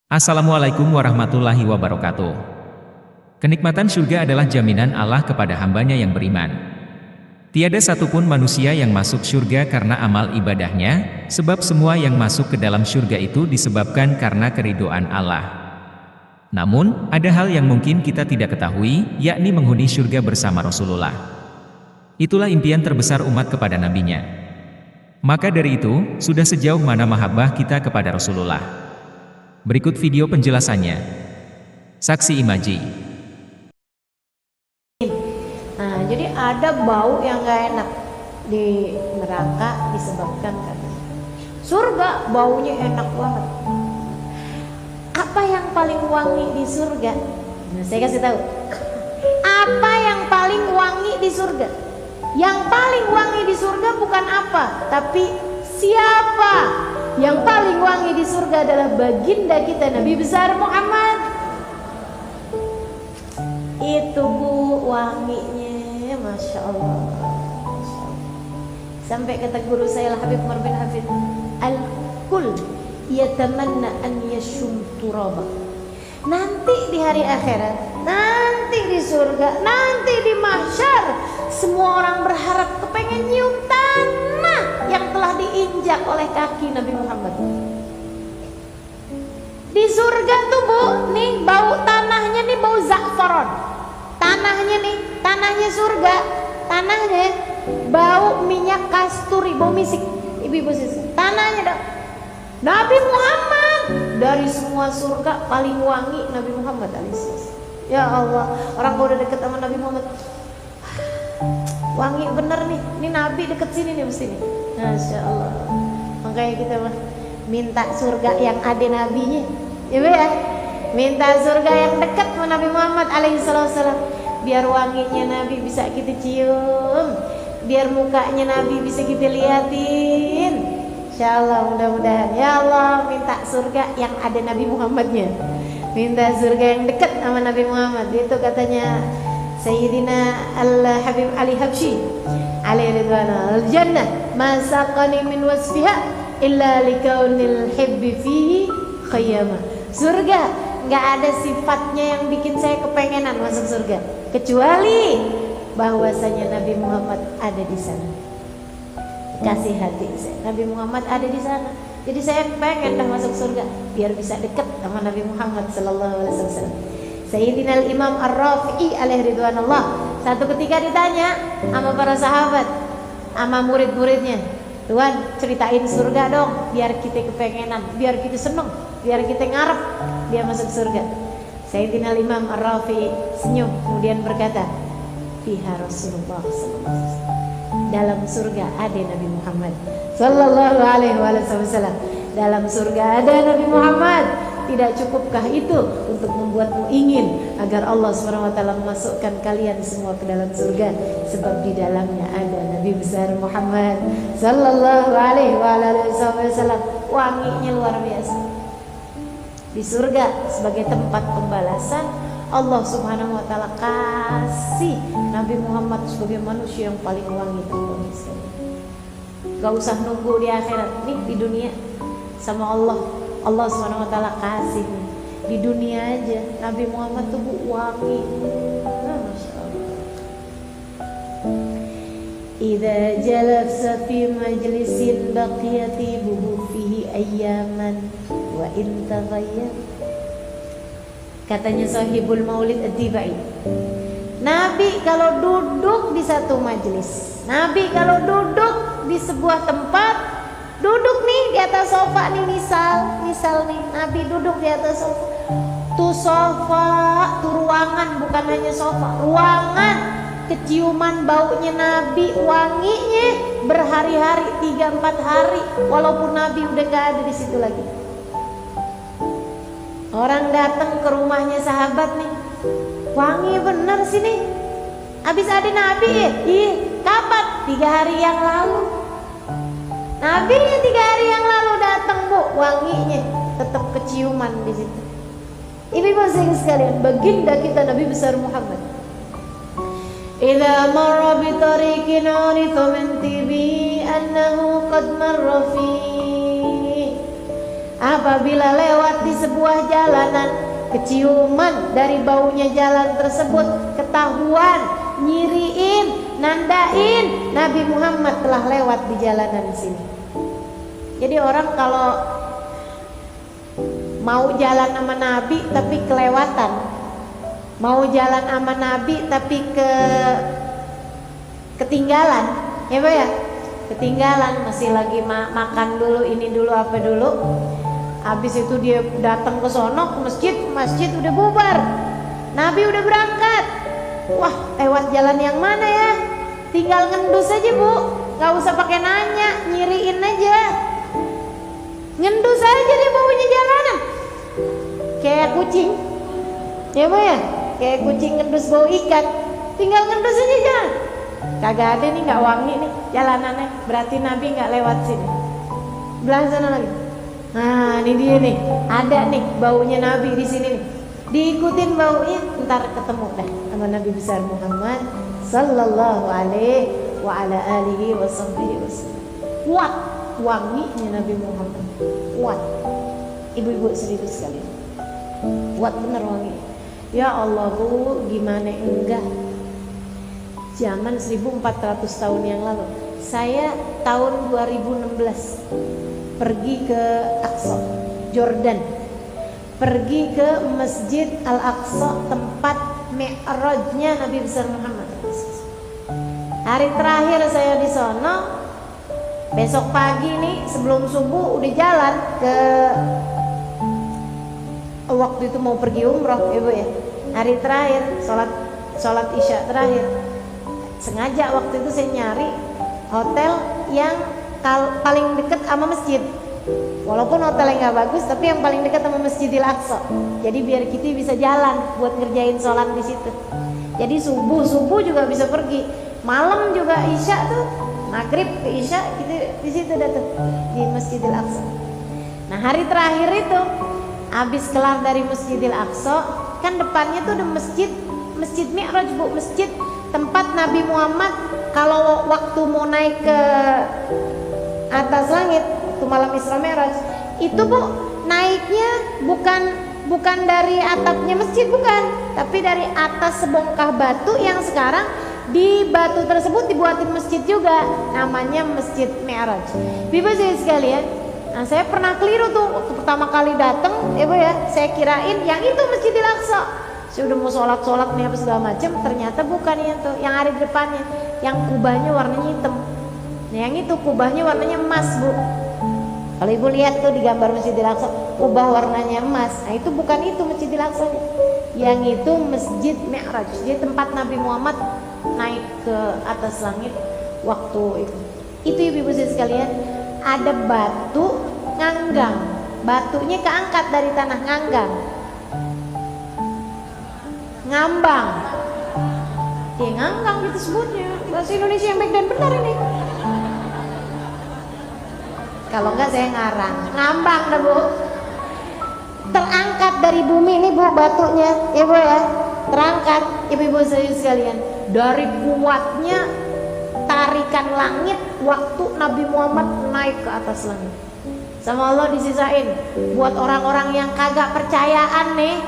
Assalamualaikum warahmatullahi wabarakatuh. Kenikmatan surga adalah jaminan Allah kepada hambanya yang beriman. Tiada satupun manusia yang masuk surga karena amal ibadahnya, sebab semua yang masuk ke dalam surga itu disebabkan karena keridhaan Allah. Namun, ada hal yang mungkin kita tidak ketahui, yakni menghuni surga bersama Rasulullah. Itulah impian terbesar umat kepada nabinya. Maka dari itu, sudah sejauh mana mahabbah kita kepada Rasulullah? Berikut video penjelasannya. Saksi Imaji. Nah, jadi ada bau yang gak enak di neraka disebabkan karena surga baunya enak banget. Apa yang paling wangi di surga? Nah, saya kasih tahu. Apa yang paling wangi di surga? Yang paling wangi di surga bukan apa, tapi siapa? Yang paling wangi di surga adalah baginda kita Nabi besar Muhammad. Itu Bu wanginya, Masya Allah, Masya Allah. Sampai kata guru saya Habib Umar bin Hafid, Al-kul yatamanna an yashum turaba. Nanti di hari akhirat, nanti di surga, nanti di mahsyar, semua orang berharap kepengen nyium tanah yang telah diinjak oleh kaki Nabi Muhammad. Di surga tuh Bu, nih bau tanahnya nih bau za'faron. Tanahnya nih, tanahnya surga, tanahnya bau minyak kasturi, bau misik. Ibu-ibu sisi, tanahnya dong. Nabi Muhammad dari semua surga paling wangi Nabi Muhammad alaihissalam. Ya Allah, orang kalau udah deket sama Nabi Muhammad, wangi bener nih. Ini Nabi deket sini nih mesti nih. Masya Allah. Makanya kita minta surga yang ada nabinya, ya Bu ya. Minta surga yang dekat sama Nabi Muhammad alaihissalam. Biar wanginya Nabi bisa kita cium, biar mukanya Nabi bisa kita liatin. Insya Allah, mudah-mudahan. Ya Allah, minta surga yang ada Nabi Muhammadnya, minta surga yang dekat sama Nabi Muhammad. Itu katanya Sayyidina Al-Habib Ali Habsyi alaihi ridwan, al-jannah ma saqani min wasfiha illa likaunil hibbi fihi khayyama. Surga nggak ada sifatnya yang bikin saya kepengenan masuk surga, kecuali bahwasanya Nabi Muhammad ada di sana. Kasih hati saya, Nabi Muhammad ada di sana. Jadi saya pengen dah masuk surga biar bisa dekat sama Nabi Muhammad sallallahu alaihi wasallam. Sayyidina Al-Imam Ar-Rafi'i alaihi ridwanullah, satu ketika ditanya sama para sahabat, sama murid-muridnya, Tuhan ceritain surga dong biar kita kepengenan, biar kita seneng, biar kita ngarep dia masuk surga. Sayyidina Al-Imam Ar-Rafi'i senyum kemudian berkata, fiha Rasulullah sallallahu alaihi wasallam. Dalam surga ada Nabi Muhammad sallallahu alaihi wasallam. Dalam surga ada Nabi Muhammad. Tidak cukupkah itu untuk membuatmu ingin agar Allah SWT memasukkan kalian semua ke dalam surga? Sebab di dalamnya ada Nabi besar Muhammad sallallahu alaihi wasallam. Wanginya luar biasa. Di surga sebagai tempat pembalasan, Allah Subhanahu wa taala kasih Nabi Muhammad sebagai manusia yang paling wangi. Gak usah nunggu di akhirat, nih di dunia sama Allah Subhanahu wa taala kasih nih. Di dunia aja Nabi Muhammad tuh wangi. Masya Allah. Idza jalasa fi majlisin baqiyati buhu fihi ayyaman wa in taghayyar. Katanya Sahibul Maulid Ad-Dibai, Nabi kalau duduk di satu majelis, Nabi kalau duduk di sebuah tempat, duduk nih di atas sofa nih, misal nih Nabi duduk di atas sofa. Tuh sofa, tuh ruangan, bukan hanya sofa, ruangan, keciuman baunya Nabi, wanginya berhari-hari, 3-4 hari, walaupun Nabi udah gak ada di situ lagi. Orang datang ke rumahnya sahabat nih, wangi bener sini. Habis ada Nabi ya? Iya, kapan? 3 hari yang lalu. Nabi 3 hari yang lalu datang Bu, wanginya tetap keciuman di situ. Ibu-ibu sekalian, baginda kita Nabi besar Muhammad. Idza marra bi tariqin urifa min tibi annahu qad marra fi Apabila lewat di sebuah jalanan, keciuman dari baunya jalan tersebut ketahuan, nyiriin, nandain Nabi Muhammad telah lewat di jalanan sini. Jadi orang kalau mau jalan sama Nabi tapi kelewatan, mau jalan sama Nabi tapi ketinggalan, ya Pak ya, ketinggalan, masih lagi makan dulu, ini dulu, apa dulu. Habis itu dia datang ke sono, ke masjid udah bubar, Nabi udah berangkat. Wah, lewat jalan yang mana ya? Tinggal ngendus aja Bu, nggak usah pakai nanya, nyiriin aja, ngendus aja dia baunya jalanan, kayak kucing, ya Bu ya, kayak kucing ngendus bau ikan, tinggal ngendus aja jalan. Kagak ada nih, nggak wangi nih jalanannya, berarti Nabi nggak lewat sini. Belah sana lagi. Nah, ini dia nih, ada nih baunya Nabi di sini nih. Diikutin baunya, ntar ketemu dah sama Nabi besar Muhammad sallallahu alaihi wa ala alihi wasallam. Kuat wanginya Nabi Muhammad, kuat. Ibu-ibu seribu sekali, kuat bener wangi. Ya Allah Bu, gimana enggak? Zaman 1400 tahun yang lalu, saya tahun 2016 pergi ke Aqsa, Jordan, pergi ke Masjid Al-Aqsa, tempat Mi'rajnya Nabi besar Muhammad. Hari terakhir saya di sono, besok pagi nih sebelum subuh udah jalan ke, waktu itu mau pergi umroh Ibu ya. Hari terakhir sholat Isya terakhir, sengaja waktu itu saya nyari hotel yang paling dekat sama masjid. Walaupun hotelnya nggak bagus, tapi yang paling dekat sama Masjidil Aqsa. Jadi biar kita bisa jalan buat ngerjain sholat di situ. Jadi subuh juga bisa pergi, malam juga Isya tuh, maghrib ke Isya gitu di situ datang di Masjidil Aqsa. Nah hari terakhir itu, habis kelar dari Masjidil Aqsa, kan depannya tuh ada masjid Mi'raj Bu, masjid tempat Nabi Muhammad kalau waktu mau naik ke atas langit, waktu malam Isra Mi'raj itu Bu, naiknya bukan dari atapnya masjid, bukan, tapi dari atas sebongkah batu yang sekarang di batu tersebut dibuatin masjid juga, namanya Masjid Mi'raj. Ibu sekalian, nah saya pernah keliru tuh waktu pertama kali datang, Ibu ya, saya kirain yang itu Masjidil Aqsa. Saya udah mau sholat nih apa segala macam, ternyata bukan itu, yang ada di depannya, yang kubahnya warnanya hitam. Nah yang itu kubahnya warnanya emas Bu. Kalau Ibu lihat tuh di gambar Masjidil Aqsa, kubah warnanya emas. Nah itu bukan itu Masjidil Aqsa, yang itu Masjid Mi'raj. Jadi tempat Nabi Muhammad naik ke atas langit waktu itu. Itu Ibu sekalian, ada batu nganggang, batunya keangkat dari tanah, ngambang. Ya nganggang gitu sebutnya, bahasa Indonesia yang baik dan benar ini. Kalau enggak saya ngarang, ngambang dah Bu. Terangkat dari bumi ini Bu batunya, ya Bu ya, terangkat. Ibu-ibu sekalian, dari kuatnya tarikan langit waktu Nabi Muhammad naik ke atas langit. Sama Allah disisain buat orang-orang yang kagak percayaan nih,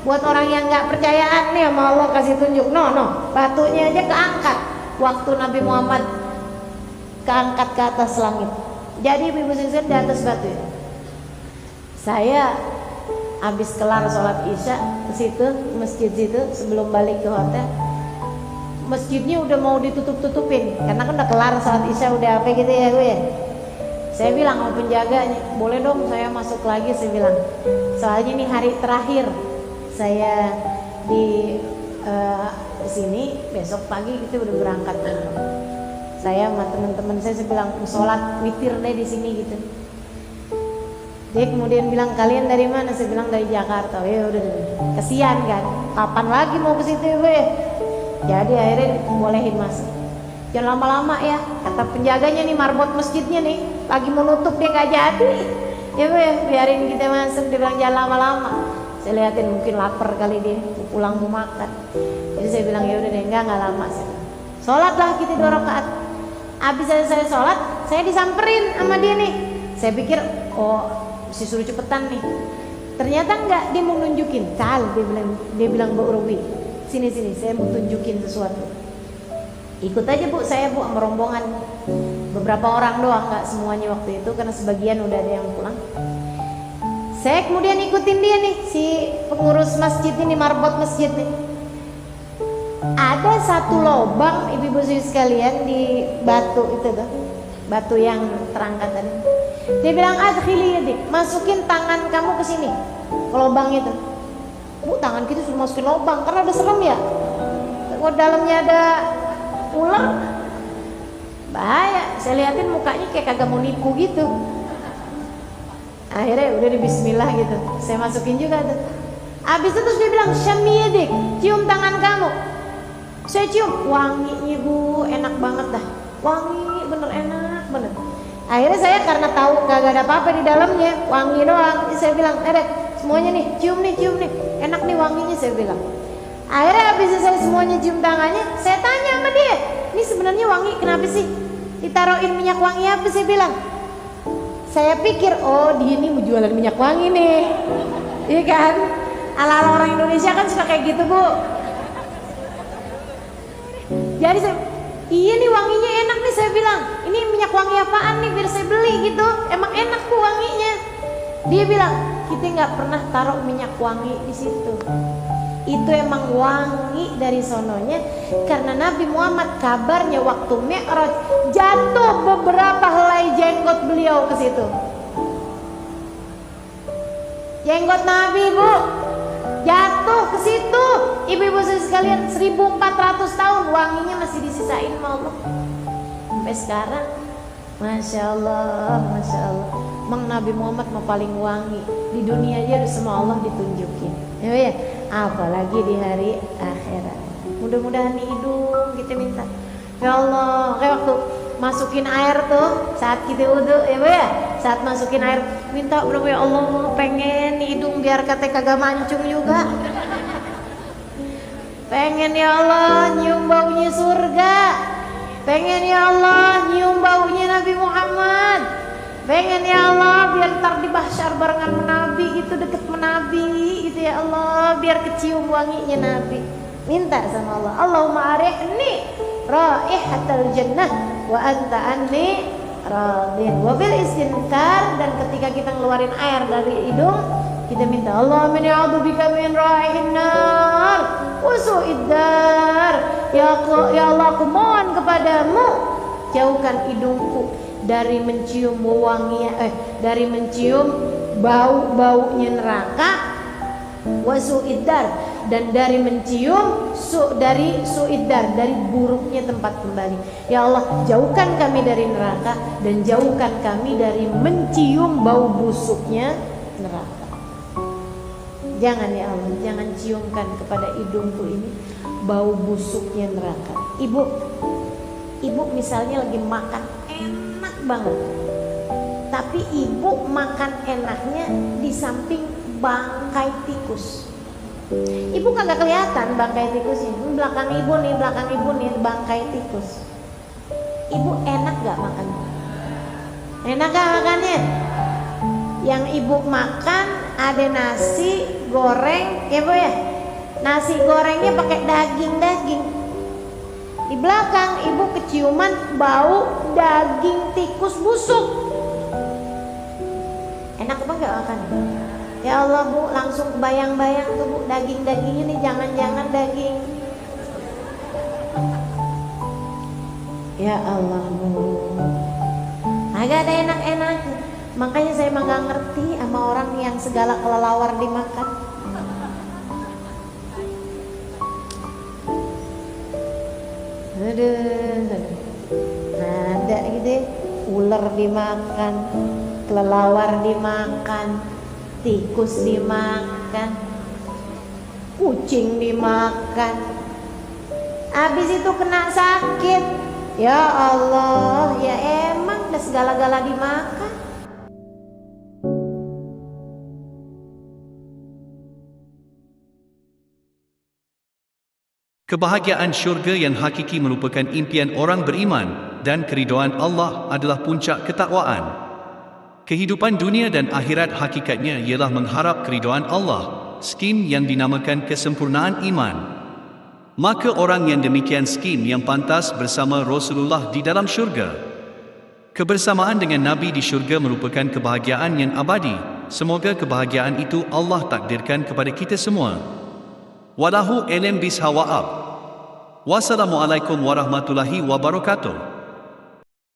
buat orang yang nggak percayaan nih, sama Allah kasih tunjuk. No, batunya aja keangkat waktu Nabi Muhammad keangkat ke atas langit. Jadi ibu sekalian, di atas batu itu, saya habis kelar sholat Isya ke situ, masjid situ, sebelum balik ke hotel, masjidnya udah mau ditutup-tutupin karena kan udah kelar sholat Isya, udah apa gitu ya gue ya. Saya bilang sama penjaganya, boleh dong saya masuk lagi, saya bilang, soalnya ini hari terakhir saya di sini, besok pagi kita udah berangkat. Saya sama teman-teman saya bilang, sholat witir deh di sini gitu. Dia kemudian bilang, kalian dari mana? Saya bilang dari Jakarta. Ya udah, kesian kan, kapan lagi mau ke situ ya? Jadi akhirnya bolehin masuk. Jangan lama-lama ya, kata penjaganya nih, marbot masjidnya nih lagi mau nutup, dia nggak jadi. Ya Bu ya, biarin kita masuk. Dia bilang jangan lama-lama. Saya liatin mungkin lapar kali dia, pulang mau makan. Jadi saya bilang ya udah deh, nggak lama. Sholatlah kita 2 rakaat. Habis saya sholat, saya disamperin sama dia nih. Saya pikir, oh mesti suruh cepetan nih. Ternyata enggak, dia mau nunjukin. Tal, dia bilang Bu Ruby, sini saya mau tunjukin sesuatu. Ikut aja Bu, saya Bu sama rombongan. Beberapa orang doang, nggak semuanya waktu itu karena sebagian udah ada yang pulang. Saya kemudian ikutin dia nih, si pengurus masjid ini, marbot masjid nih. Ada satu lubang ibu-ibu sekalian di batu itu tuh, batu yang terangkat tadi. Dia bilang, adkhili yadik, masukin tangan kamu ke sini, ke lubang itu. Bu, tangan kita suruh masukin lubang karena udah serem ya. Kalau dalamnya ada ular, bahaya. Saya liatin mukanya kayak kagak mau nipu gitu. Akhirnya udah di bismillah gitu, saya masukin juga tuh. Abis itu terus dia bilang, syamiyadik, cium tangan kamu. Saya cium, wanginya Bu, enak banget dah. Wangi bener, enak bener. Akhirnya saya karena tahu kagak ada apa-apa di dalamnya, wangi doang, saya bilang, semuanya nih, cium nih, enak nih wanginya, saya bilang. Akhirnya habis saya semuanya cium tangannya, saya tanya sama dia, ini sebenarnya wangi kenapa sih? Ditaruhin minyak wangi apa? Saya bilang. Saya pikir, oh dia ini mau jualan minyak wangi nih, iya kan? Ala-ala orang Indonesia kan suka kayak gitu Bu. Jadi saya, iya nih wanginya enak nih, saya bilang. Ini minyak wangi apaan nih biar saya beli gitu? Emang enak Bu wanginya. Dia bilang, kita nggak pernah taruh minyak wangi di situ. Itu emang wangi dari sononya karena Nabi Muhammad kabarnya waktu Mi'raj jatuh beberapa helai jenggot beliau ke situ. Jenggot Nabi Bu jatuh ke situ. Ibu-ibu sekalian, 1400 tahun wanginya masih disisain sama Allah sampai sekarang. Masya Allah, Masya Allah. Mang Nabi Muhammad mah paling wangi di dunia aja, semua Allah ditunjukin. Ya, apalagi di hari akhirat. Mudah-mudahan di hidung kita minta, ya Allah, kayak waktu masukin air tuh saat kita wudu ya, saat masukin air minta udah ya Allah, pengen di hidung biar kata kagak mancung juga. Pengen ya Allah nyium baunya surga. Pengen ya Allah nyium baunya Nabi Muhammad. Pengen ya Allah biar ntar di mahsyar barengan menabi gitu, deket menabi gitu ya Allah, biar kecium wanginya Nabi. Minta sama Allah, Allahumma arihni raihatal jannah wa anta anni radin. Wa bil istinkar, dan ketika kita ngeluarin air dari hidung kita minta, Allahumma inni a'udzubika min raihin nar wa su'id dar. Ya Allah, aku mohon kepadamu jauhkan hidungku dari mencium dari mencium bau-baunya neraka, wasu'idar, dan dari mencium dari su'idar, dari buruknya tempat kembali. Ya Allah, jauhkan kami dari neraka dan jauhkan kami dari mencium bau busuknya neraka. Jangan ya Allah, jangan ciumkan kepada hidungku ini bau busuknya neraka. Ibu misalnya lagi makan enak banget, tapi ibu makan enaknya di samping bangkai tikus. Ibu kagak kelihatan bangkai tikusnya, belakang ibu nih bangkai tikus. Ibu enak gak makannya? Enak gak makannya? Yang ibu makan ada nasi goreng ya Bu ya, nasi gorengnya pakai daging. Di belakang ibu keciuman bau daging tikus busuk. Enak apa enggak makannya? Ya Allah Bu, langsung kebayang-bayang tuh Bu, daging-dagingnya nih, jangan-jangan daging. Ya Allah Bu, agak ada enak-enak. Makanya saya emang gak ngerti sama orang yang segala kelelawar dimakan. Aduh, ada gitu, ular dimakan, kelelawar dimakan, tikus dimakan, kucing dimakan, habis itu kena sakit. Ya Allah, ya emang udah segala-gala dimakan. Kebahagiaan syurga yang hakiki merupakan impian orang beriman, dan keridhaan Allah adalah puncak ketakwaan. Kehidupan dunia dan akhirat hakikatnya ialah mengharap keridhaan Allah, skim yang dinamakan kesempurnaan iman. Maka orang yang demikian skim yang pantas bersama Rasulullah di dalam syurga. Kebersamaan dengan Nabi di syurga merupakan kebahagiaan yang abadi. Semoga kebahagiaan itu Allah takdirkan kepada kita semua. Walahu ilm bis hawa'ab. Wassalamualaikum warahmatullahi wabarakatuh.